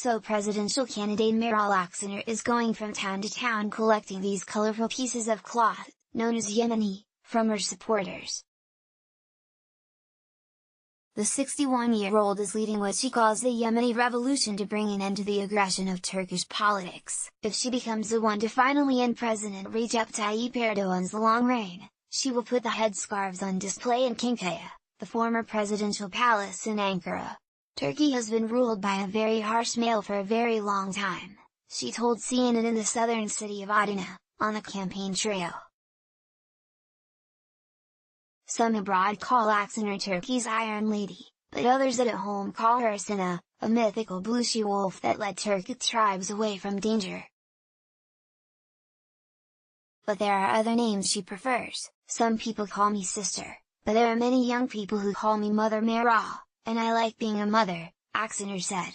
Also, presidential candidate Meral Aksener is going from town to town collecting these colorful pieces of cloth, known as yemeni, from her supporters. The 61-year-old is leading what she calls the Yemeni revolution to bring an end to the aggression of Turkish politics. If she becomes the one to finally end President Recep Tayyip Erdogan's long reign, she will put the headscarves on display in Kinkaya, the former presidential palace in Ankara. Turkey has been ruled by a very harsh male for a very long time, she told CNN in the southern city of Adana, on the campaign trail. Some abroad call Aksener Turkey's Iron Lady, but others at home call her Sina, a mythical blue she-wolf that led Turkic tribes away from danger. But there are other names she prefers. Some people call me sister, but there are many young people who call me Mother Meral, and I like being a mother, Aksener said.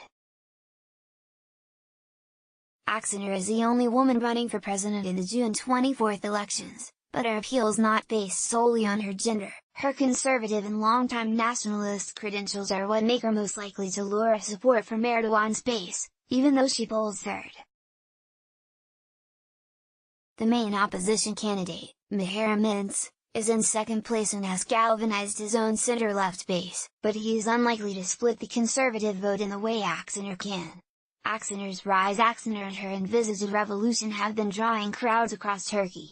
Aksener is the only woman running for president in the June 24 elections. But her appeal is not based solely on her gender. Her conservative and longtime nationalist credentials are what make her most likely to lure support from Erdogan's base, even though she polls third. The main opposition candidate, Meral Aksener, is in second place and has galvanized his own center-left base, but he is unlikely to split the conservative vote in the way Aksener can. Aksener's rise Aksener and her envisaged revolution have been drawing crowds across Turkey.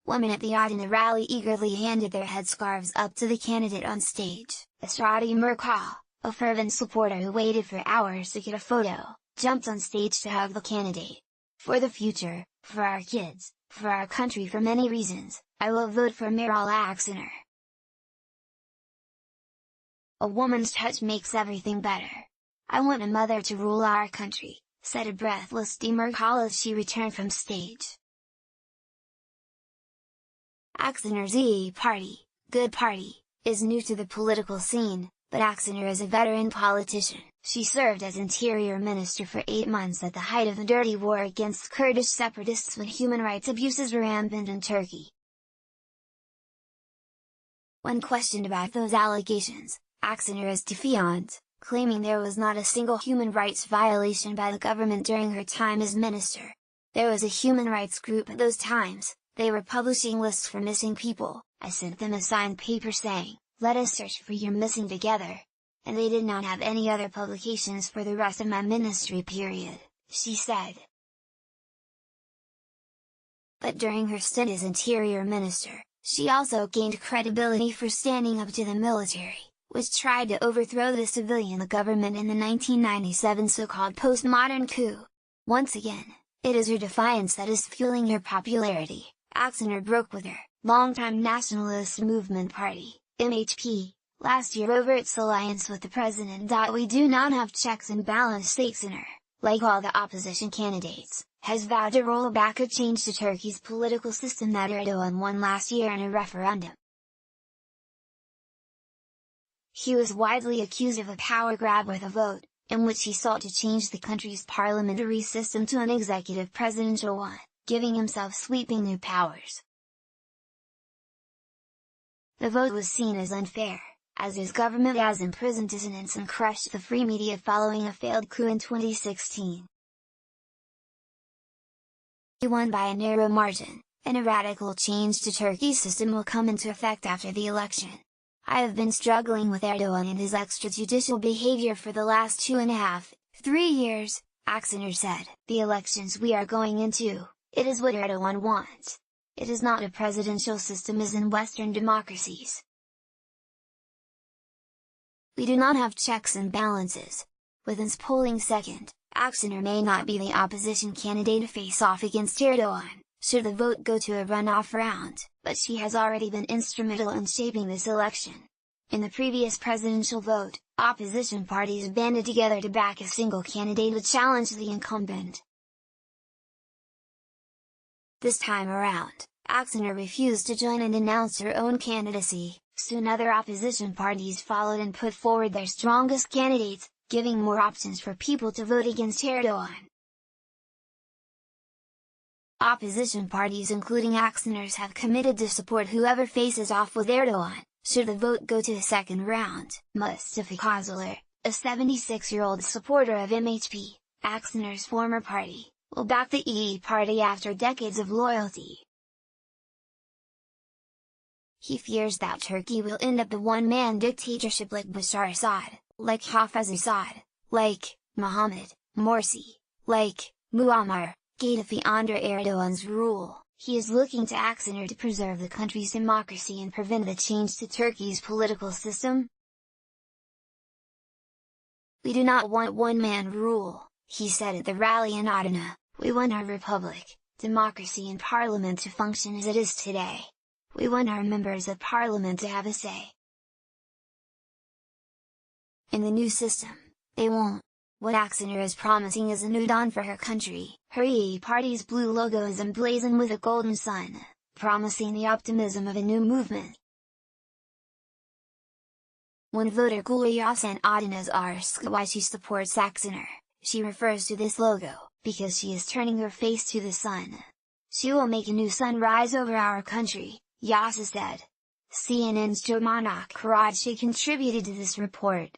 Women at the Adana rally eagerly handed their headscarves up to the candidate on stage. Esrati Merkal, a fervent supporter who waited for hours to get a photo, jumped on stage to hug the candidate. For the future, for our kids, for our country, for many reasons, I will vote for Meral Aksener. A woman's touch makes everything better. I want a mother to rule our country, said a breathless Merkal as she returned from stage. Aksener's party, Good Party, is new to the political scene, but Aksener is a veteran politician. She served as interior minister for 8 months at the height of the dirty war against Kurdish separatists when human rights abuses were rampant in Turkey. When questioned about those allegations, Aksener is defiant, claiming there was not a single human rights violation by the government during her time as minister. There was a human rights group at those times. They were publishing lists for missing people. I sent them a signed paper saying, "Let us search for your missing together." And they did not have any other publications for the rest of my ministry period, she said. But during her stint as interior minister, she also gained credibility for standing up to the military, which tried to overthrow the civilian government in the 1997 so-called postmodern coup. Once again, it is her defiance that is fueling her popularity. Aksener broke with her longtime nationalist movement party, MHP, last year over its alliance with the president. We do not have checks and balances. Aksener, like all the opposition candidates, has vowed to roll back a change to Turkey's political system that Erdogan won last year in a referendum. He was widely accused of a power grab with a vote, in which he sought to change the country's parliamentary system to an executive presidential one, giving himself sweeping new powers. The vote was seen as unfair, as his government has imprisoned dissidents and crushed the free media following a failed coup in 2016. He won by a narrow margin, and a radical change to Turkey's system will come into effect after the election. I have been struggling with Erdogan and his extrajudicial behavior for the last 2.5, 3 years, Aksener said. The elections we are going into, it is what Erdogan wants. It is not a presidential system as in Western democracies. We do not have checks and balances. With us polling second, Aksener may not be the opposition candidate to face off against Erdogan, should the vote go to a runoff round, but she has already been instrumental in shaping this election. In the previous presidential vote, opposition parties banded together to back a single candidate to challenge the incumbent. This time around, Aksener refused to join and announced her own candidacy. Soon other opposition parties followed and put forward their strongest candidates, giving more options for people to vote against Erdogan. Opposition parties including Aksener's have committed to support whoever faces off with Erdogan, should the vote go to a second round. Mustafa Kemal, a 76-year-old supporter of MHP, Aksener's former party, will back the EE party after decades of loyalty. He fears that Turkey will end up the one-man dictatorship like Bashar Assad, like Hafez Assad, like Mohammed Morsi, like Muammar Gaddafi under Erdogan's rule. He is looking to Aksener to preserve the country's democracy and prevent the change to Turkey's political system. "We do not want one-man rule," he said at the rally in Adana. "We want our republic, democracy and parliament to function as it is today. We want our members of parliament to have a say. In the new system, they won't. What Aksener is promising is a new dawn for her country." Her EE party's blue logo is emblazoned with a golden sun, promising the optimism of a new movement. When voter Gül Yasin Adnaz asks why she supports Aksener, she refers to this logo, because she is turning her face to the sun. "She will make a new sun rise over our country," Yasin said. CNN's Jomanak Karachi contributed to this report.